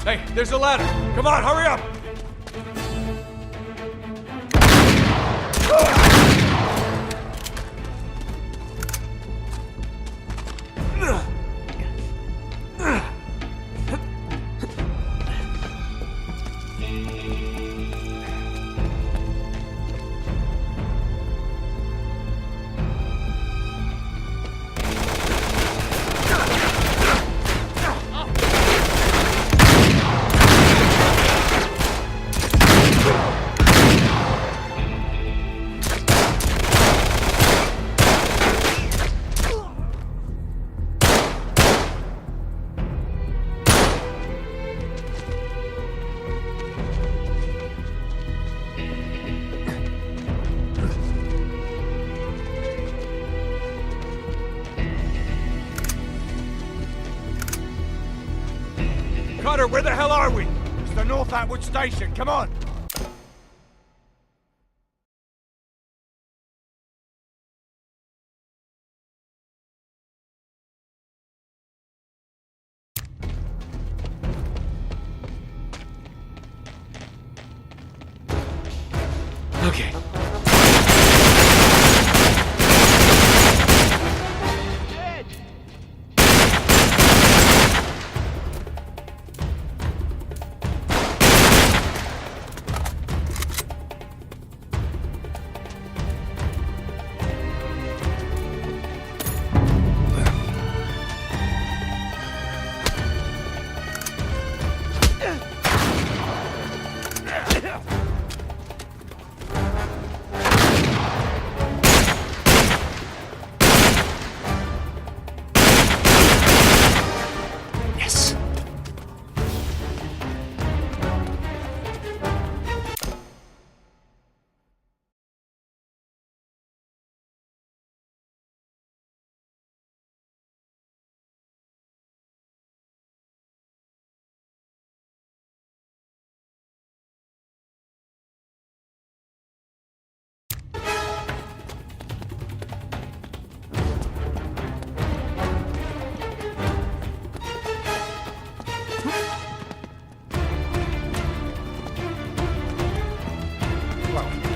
Hey, there's a ladder. Come on, hurry up! Cutter, where the hell are we? It's the North Atwood Station, come on! Okay.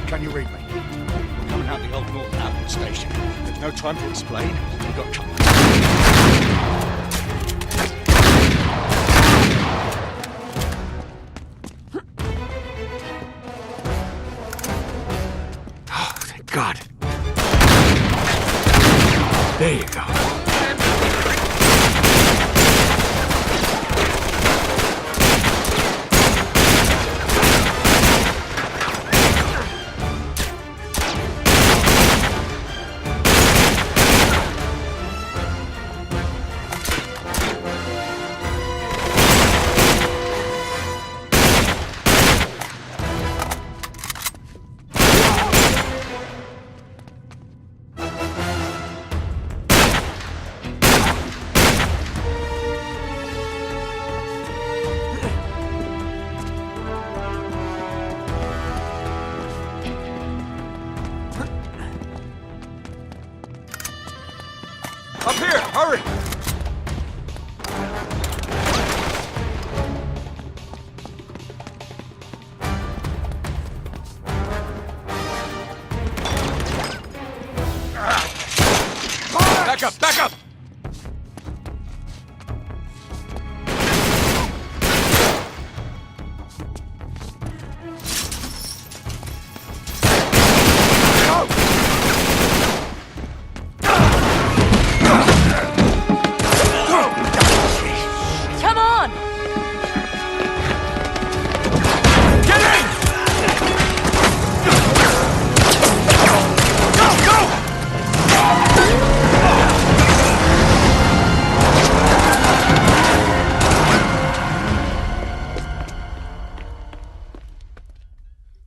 Can you read me? We're coming out the old North Atwood Station. There's no time to explain. We've got trouble. Oh, thank God. There you go. Up here! Hurry! Back up! Back up!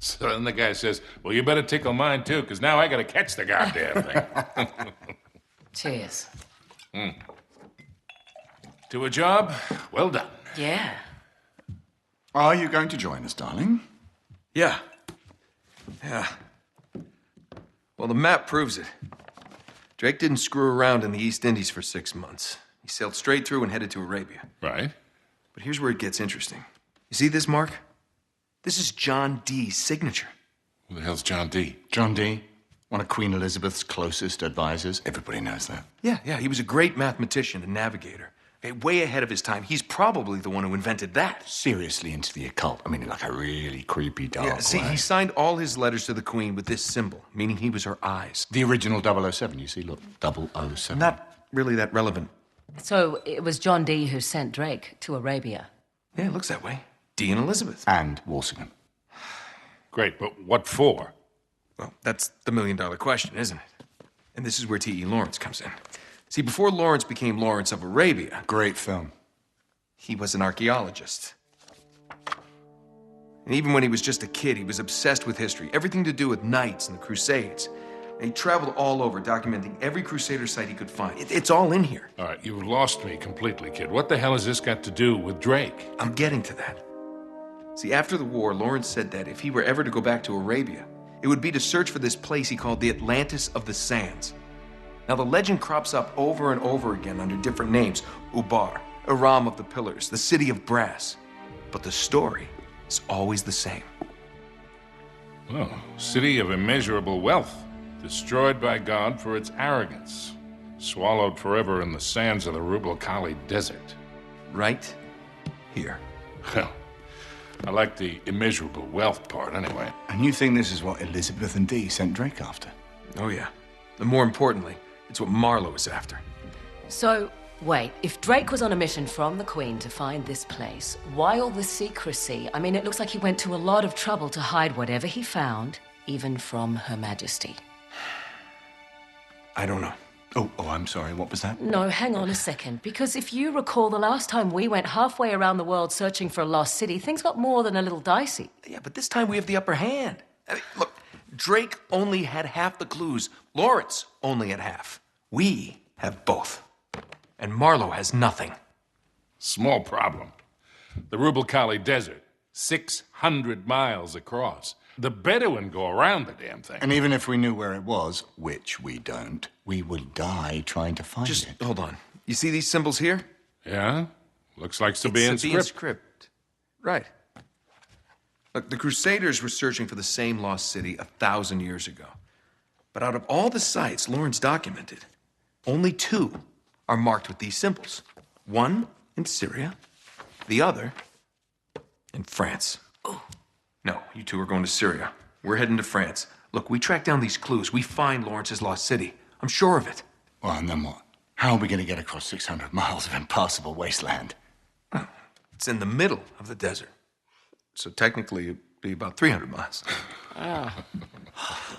So then the guy says, well, you better tickle mine too, because now I gotta catch the goddamn thing. Cheers. To a job, well done. Yeah. Are you going to join us, darling? Yeah. Well, the map proves it. Drake didn't screw around in the East Indies for 6 months. He sailed straight through and headed to Arabia. Right. But here's where it gets interesting. You see this mark? This is John Dee's signature. Who the hell's John Dee? John Dee, one of Queen Elizabeth's closest advisors. Everybody knows that. Yeah, he was a great mathematician and navigator. Okay, way ahead of his time. He's probably the one who invented that. Seriously into the occult. I mean, in like a really creepy, dark Yeah, see, way. he signed all his letters to the Queen with this symbol, meaning he was her eyes. The original 007, you see, look, 007. Not really that relevant. So it was John Dee who sent Drake to Arabia. Yeah, it looks that way. Dee and Elizabeth. And Walsingham. Great, but what for? Well, that's the million-dollar question, isn't it? And this is where T.E. Lawrence comes in. See, before Lawrence became Lawrence of Arabia, Great film. he was an archaeologist. And even when he was just a kid, he was obsessed with history, everything to do with knights and the Crusades. And he traveled all over, documenting every Crusader site he could find. It's all in here. All right, you've lost me completely, kid. What the hell has this got to do with Drake? I'm getting to that. See, after the war, Lawrence said that if he were ever to go back to Arabia, it would be to search for this place he called the Atlantis of the Sands. Now, the legend crops up over and over again under different names. Ubar, Aram of the Pillars, the City of Brass. But the story is always the same. Oh, city of immeasurable wealth, destroyed by God for its arrogance, swallowed forever in the sands of the Rubel Khali Desert. Right here. Well, I like the immeasurable wealth part anyway. And you think this is what Elizabeth and Dee sent Drake after? Oh, yeah. And more importantly, it's what Marlowe is after. So, wait, if Drake was on a mission from the Queen to find this place, why all the secrecy? I mean, it looks like he went to a lot of trouble to hide whatever he found, even from Her Majesty. I don't know. Oh, I'm sorry, what was that? No, hang on a second, because if you recall the last time we went halfway around the world searching for a lost city, things got more than a little dicey. Yeah, but this time we have the upper hand. I mean, look, Drake only had half the clues. Lawrence only had half. We have both. And Marlowe has nothing. Small problem. The Rubel Khali Desert, 600 miles across. The Bedouin go around the damn thing. And even if we knew where it was, which we don't, we would die trying to find Just it. hold on. You see these symbols here? Yeah? Looks like Sabaean Sabaean script. script. Right. Look, the Crusaders were searching for the same lost city 1,000 years ago. But out of all the sites Lawrence documented, only 2 are marked with these symbols. One in Syria, the other in France. Oh. No, you 2 are going to Syria. We're heading to France. Look, we track down these clues. We find Lawrence's lost city. I'm sure of it. Well, and then what? How are we going to get across 600 miles of impassable wasteland? It's in the middle of the desert. So technically, it'd be about 300 miles.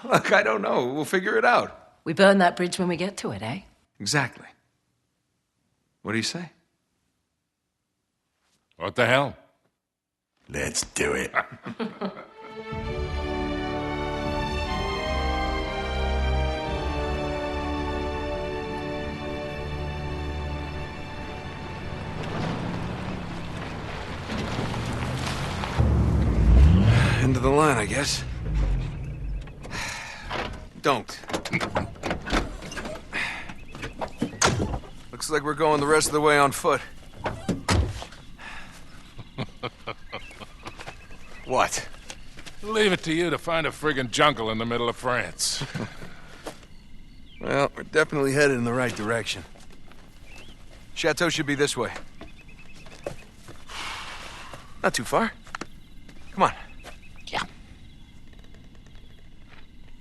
Look, I don't know. We'll figure it out. We burn that bridge when we get to it, eh? Exactly. What do you say? What the hell? Let's do it. End of the line, I guess. Don't. Looks like we're going the rest of the way on foot. What? Leave it to you to find a friggin' jungle in the middle of France. Well, we're definitely headed in the right direction. Chateau should be this way. Not too far. Come on. Yeah.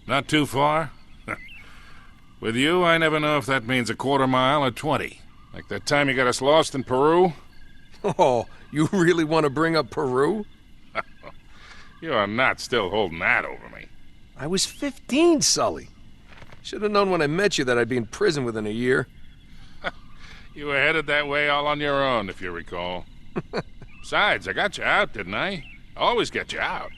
Not too far? With you, I never know if that means a quarter mile or 20. Like that time you got us lost in Peru? Oh, you really want to bring up Peru? You are not still holding that over me. I was 15, Sully. Should have known when I met you that I'd be in prison within a year. You were headed that way all on your own, if you recall. Besides, I got you out, didn't I? Always get you out.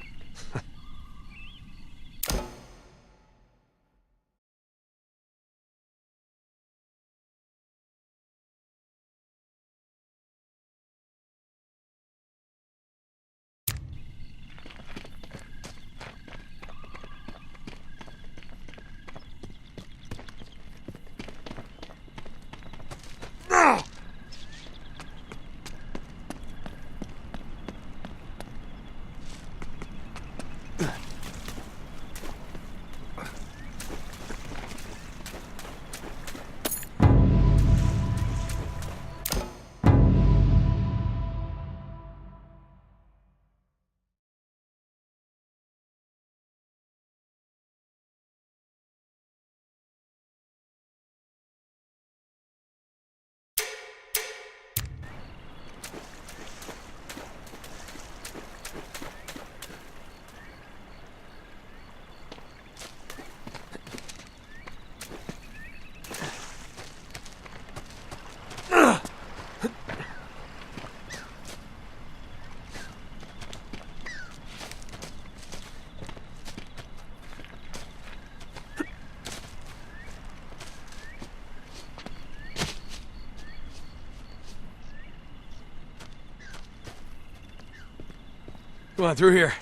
Come on, through here.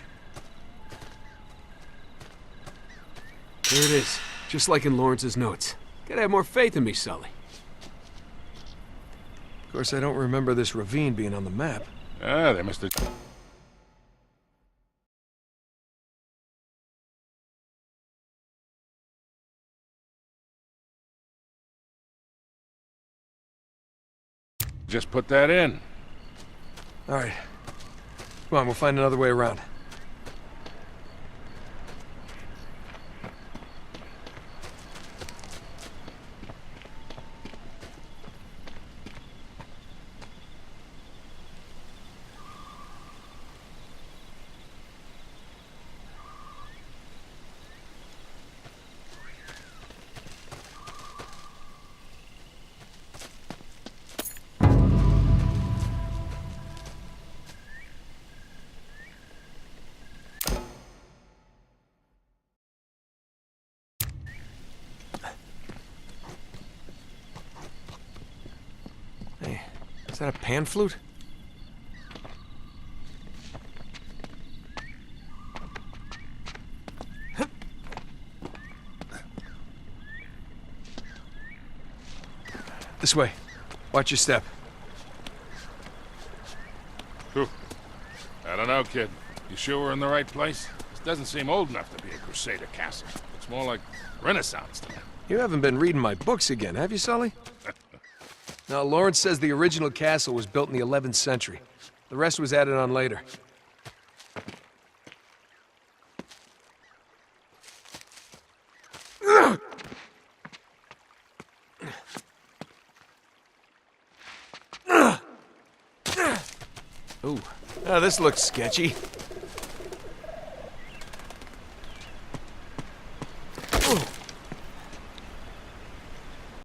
There it is, just like in Lawrence's notes. Gotta have more faith in me, Sully. Of course, I don't remember this ravine being on the map. Ah, they must have... just put that in. All right. Come on, we'll find another way around. Hey, is that a pan flute? This way. Watch your step. Whew. I don't know, kid. You sure we're in the right place? This doesn't seem old enough to be a Crusader castle. It's more like Renaissance to me. You haven't been reading my books again, have you, Sully? Now, Lawrence says the original castle was built in the 11th century. The rest was added on later. Ooh. Now, this looks sketchy.